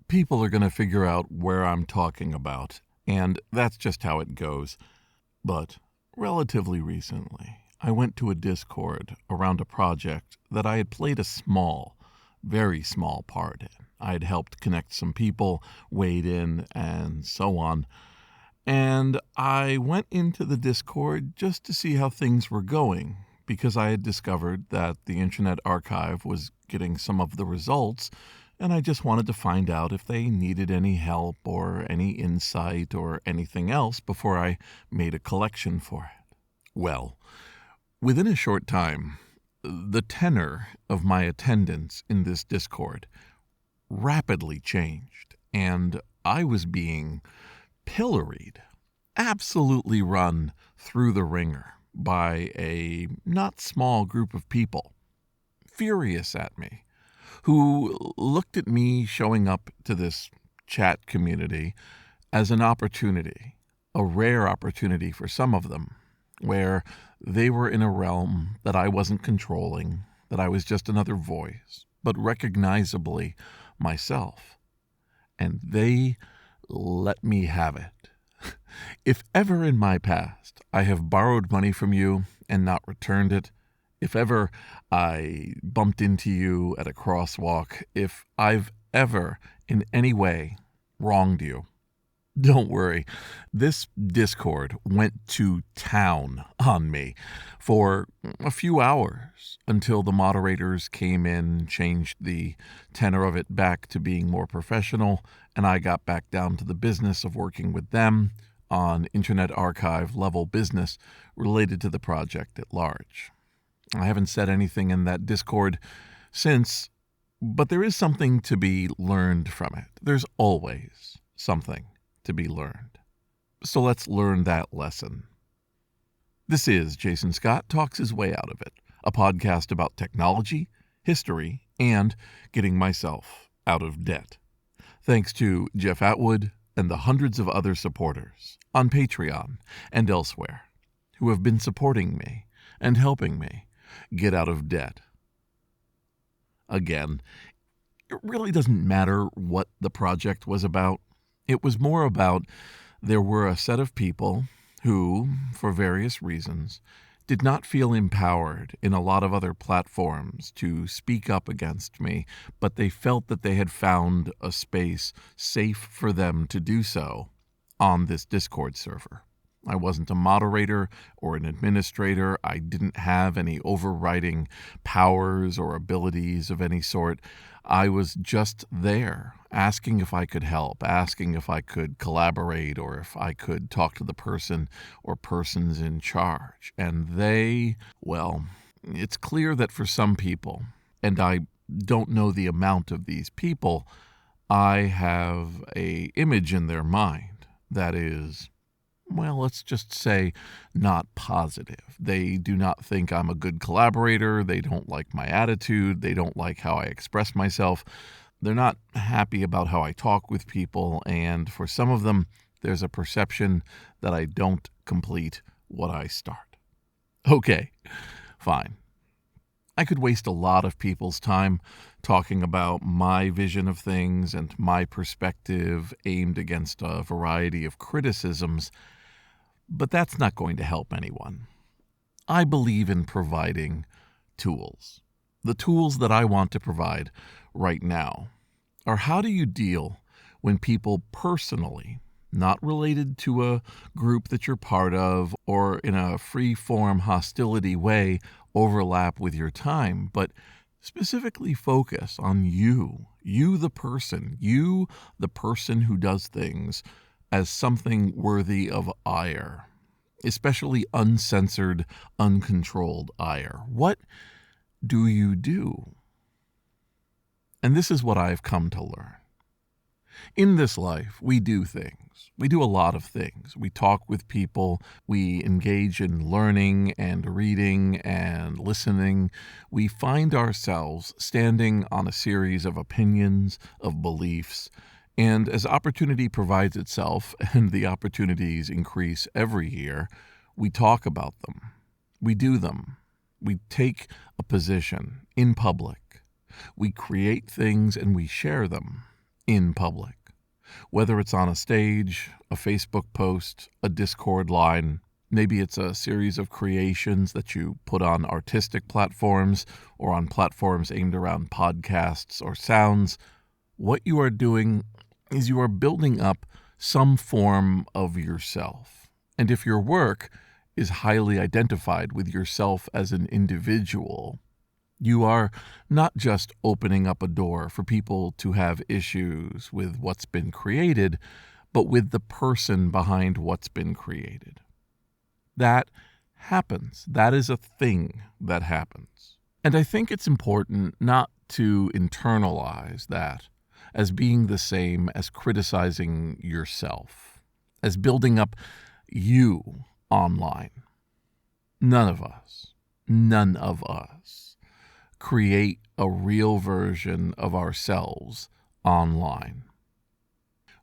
people are going to figure out where I'm talking about, and that's just how it goes. But relatively recently, I went to a Discord around a project that I had played a small, very small part in. I had helped connect some people, weighed in, and so on. And I went into the Discord just to see how things were going, because I had discovered that the Internet Archive was getting some of the results, and I just wanted to find out if they needed any help or any insight or anything else before I made a collection for it. Well, within a short time, the tenor of my attendance in this Discord rapidly changed, and I was being pilloried, absolutely run through the ringer by a not small group of people, furious at me, who looked at me showing up to this chat community as an opportunity, a rare opportunity for some of them, where they were in a realm that I wasn't controlling, that I was just another voice, but recognizably myself. And they let me have it. If ever in my past I have borrowed money from you and not returned it, if ever I bumped into you at a crosswalk, if I've ever in any way wronged you, don't worry. This Discord went to town on me for a few hours until the moderators came in, changed the tenor of it back to being more professional, and I got back down to the business of working with them on Internet Archive level business related to the project at large. I haven't said anything in that Discord since, but there is something to be learned from it. There's always something to be learned. So let's learn that lesson. This is Jason Scott Talks His Way Out of It, a podcast about technology, history, and getting myself out of debt. Thanks to Jeff Atwood and the hundreds of other supporters on Patreon and elsewhere who have been supporting me and helping me get out of debt. Again, it really doesn't matter what the project was about. It was more about there were a set of people who, for various reasons, did not feel empowered in a lot of other platforms to speak up against me, but they felt that they had found a space safe for them to do so on this Discord server. I wasn't a moderator or an administrator. I didn't have any overriding powers or abilities of any sort. I was just there, asking if I could help, asking if I could collaborate, or if I could talk to the person or persons in charge. And they, well, it's clear that for some people, and I don't know the amount of these people, I have an image in their mind that is, well, let's just say not positive. They do not think I'm a good collaborator. They don't like my attitude. They don't like how I express myself. They're not happy about how I talk with people. And for some of them, there's a perception that I don't complete what I start. Okay, fine. I could waste a lot of people's time talking about my vision of things and my perspective aimed against a variety of criticisms, but that's not going to help anyone. I believe in providing tools. The tools that I want to provide right now are how do you deal when people personally, not related to a group that you're part of or in a free-form hostility way, overlap with your time, but specifically focus on you the person, you the person who does things as something worthy of ire, especially uncensored, uncontrolled ire. What do you do? And this is what I've come to learn. In this life, we do things. We do a lot of things. We talk with people. We engage in learning and reading and listening. We find ourselves standing on a series of opinions, of beliefs, and as opportunity provides itself, and the opportunities increase every year, we talk about them. We do them. We take a position in public. We create things and we share them. in public. Whether it's on a stage, a Facebook post, a Discord line, maybe it's a series of creations that you put on artistic platforms or on platforms aimed around podcasts or sounds, what you are doing is you are building up some form of yourself. And if your work is highly identified with yourself as an individual, you are not just opening up a door for people to have issues with what's been created, but with the person behind what's been created. That happens. That is a thing that happens. And I think it's important not to internalize that as being the same as criticizing yourself, as building up you online. None of us create a real version of ourselves online.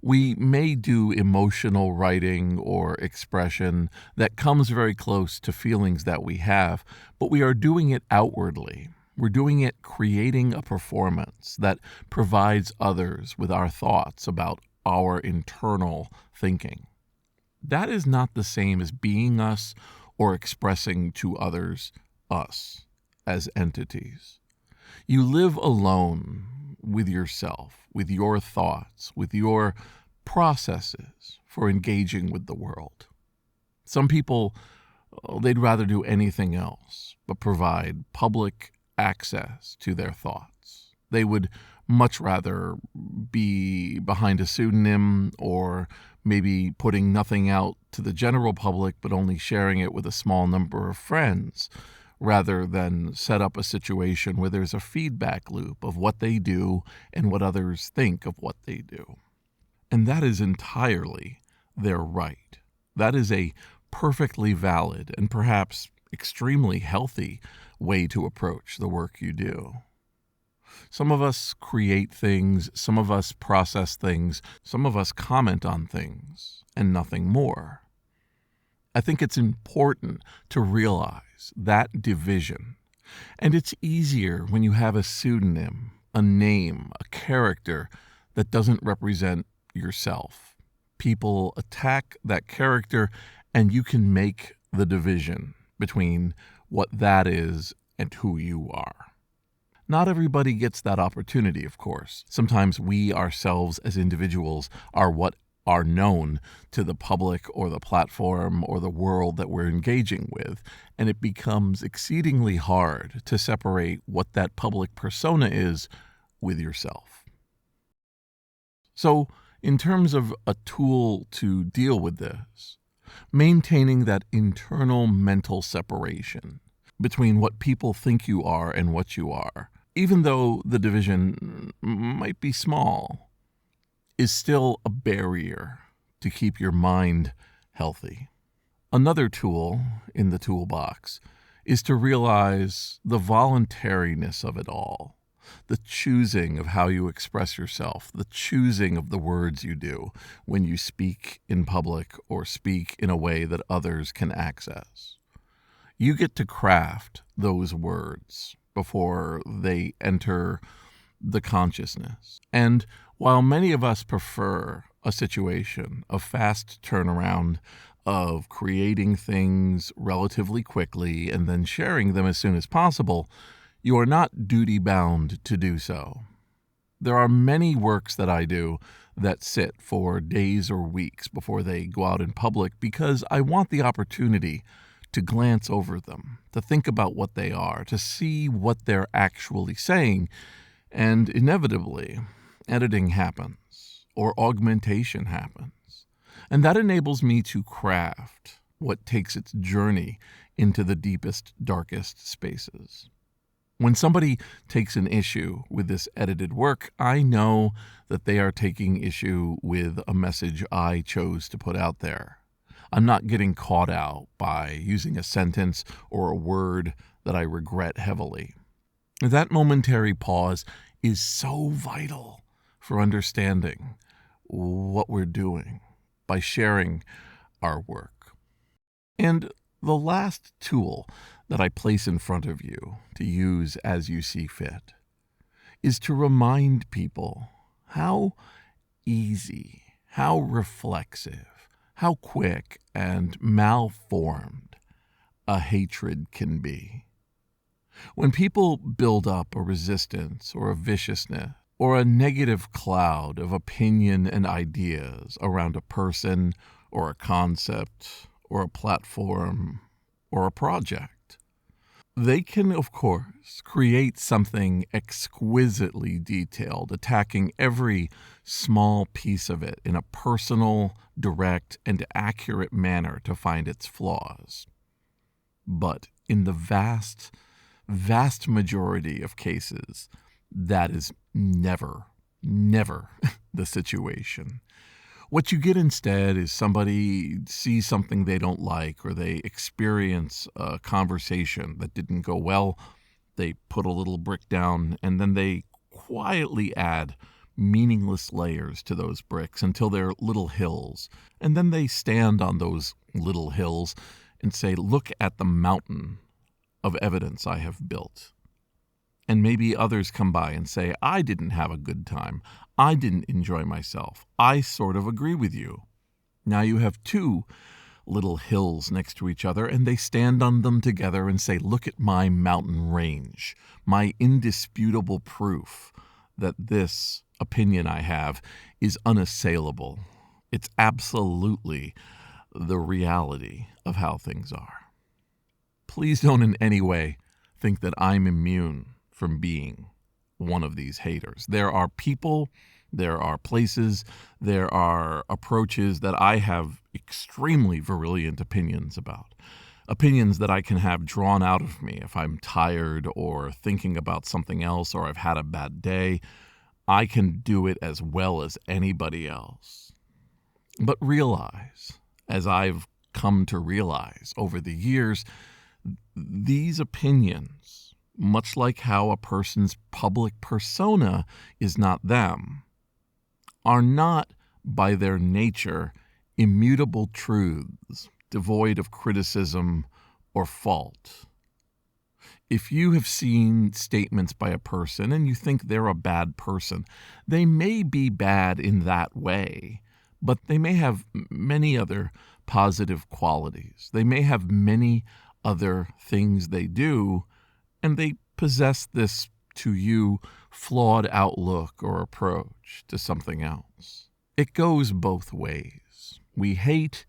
We may do emotional writing or expression that comes very close to feelings that we have, but we are doing it outwardly. We're doing it creating a performance that provides others with our thoughts about our internal thinking. That is not the same as being us or expressing to others us as entities. You live alone with yourself, with your thoughts, with your processes for engaging with the world. Some people, they'd rather do anything else but provide public access to their thoughts. They would much rather be behind a pseudonym or maybe putting nothing out to the general public but only sharing it with a small number of friends, rather than set up a situation where there's a feedback loop of what they do and what others think of what they do. And that is entirely their right. That is a perfectly valid and perhaps extremely healthy way to approach the work you do. Some of us create things, some of us process things, some of us comment on things, and nothing more. I think it's important to realize that division. And it's easier when you have a pseudonym, a name, a character that doesn't represent yourself. People attack that character, and you can make the division between what that is and who you are. Not everybody gets that opportunity, of course. Sometimes we ourselves as individuals are what are known to the public or the platform or the world that we're engaging with, and it becomes exceedingly hard to separate what that public persona is with yourself. So, in terms of a tool to deal with this, maintaining that internal mental separation between what people think you are and what you are, even though the division might be small, is still a barrier to keep your mind healthy. Another tool in the toolbox is to realize the voluntariness of it all, the choosing of how you express yourself, the choosing of the words you do when you speak in public or speak in a way that others can access. You get to craft those words before they enter the consciousness. And while many of us prefer a situation of fast turnaround, of creating things relatively quickly and then sharing them as soon as possible, you are not duty-bound to do so. There are many works that I do that sit for days or weeks before they go out in public because I want the opportunity to glance over them, to think about what they are, to see what they're actually saying, and inevitably, editing happens, or augmentation happens. And that enables me to craft what takes its journey into the deepest, darkest spaces. When somebody takes an issue with this edited work, I know that they are taking issue with a message I chose to put out there. I'm not getting caught out by using a sentence or a word that I regret heavily. That momentary pause is so vital for understanding what we're doing by sharing our work. And the last tool that I place in front of you to use as you see fit is to remind people how easy, how reflexive, how quick and malformed a hatred can be. When people build up a resistance or a viciousness or a negative cloud of opinion and ideas around a person or a concept or a platform or a project, they can, of course, create something exquisitely detailed, attacking every small piece of it in a personal, direct, and accurate manner to find its flaws. But in the vast majority of cases, that is never the situation. What you get instead is somebody sees something they don't like, or they experience a conversation that didn't go well. They put a little brick down, and then they quietly add meaningless layers to those bricks until they're little hills. And then they stand on those little hills and say, "Look at the mountain of evidence I have built." And maybe others come by and say, "I didn't have a good time. I didn't enjoy myself. I sort of agree with you." Now you have two little hills next to each other, and they stand on them together and say, "Look at my mountain range, my indisputable proof that this opinion I have is unassailable. It's absolutely the reality of how things are." Please don't in any way think that I'm immune from being one of these haters. There are people, there are places, there are approaches that I have extremely virulent opinions about. Opinions that I can have drawn out of me if I'm tired or thinking about something else or I've had a bad day. I can do it as well as anybody else. But realize, as I've come to realize over the years, these opinions, much like how a person's public persona is not them, are not by their nature immutable truths devoid of criticism or fault. If you have seen statements by a person and you think they're a bad person, they may be bad in that way, but they may have many other positive qualities. They may have many other things they do, and they possess this, to you, flawed outlook or approach to something else. It goes both ways. We hate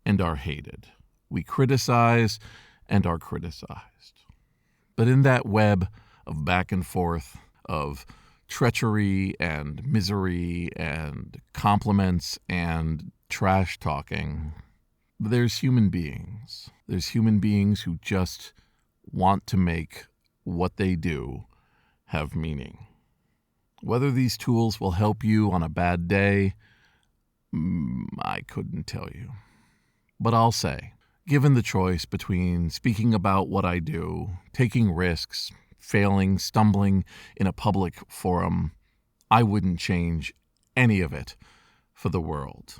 and are hated. We criticize and are criticized. But in that web of back and forth, of treachery and misery and compliments and trash talking, there's human beings. There's human beings who just want to make what they do have meaning. Whether these tools will help you on a bad day, I couldn't tell you. But I'll say, given the choice between speaking about what I do, taking risks, failing, stumbling in a public forum, I wouldn't change any of it for the world.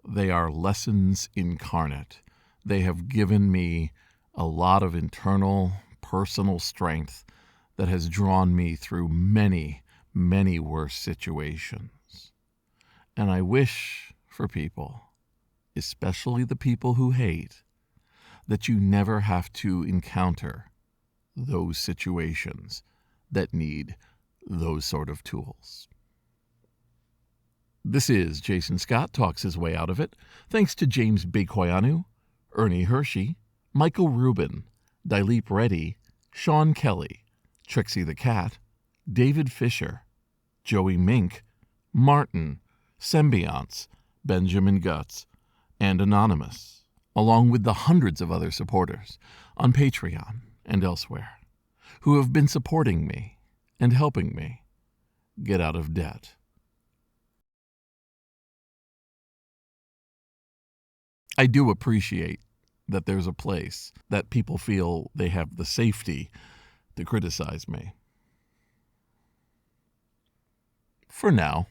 They are lessons incarnate. They have given me a lot of internal, personal strength that has drawn me through many, many worse situations. And I wish for people, especially the people who hate, that you never have to encounter those situations that need those sort of tools. This is Jason Scott Talks His Way Out of It, thanks to James Bekoyanu, Ernie Hershey, Michael Rubin, Dilip Reddy, Sean Kelly, Trixie the Cat, David Fisher, Joey Mink, Martin, Symbionts, Benjamin Guts, and Anonymous, along with the hundreds of other supporters on Patreon and elsewhere who have been supporting me and helping me get out of debt. I do appreciate that there's a place that people feel they have the safety to criticize me. For now.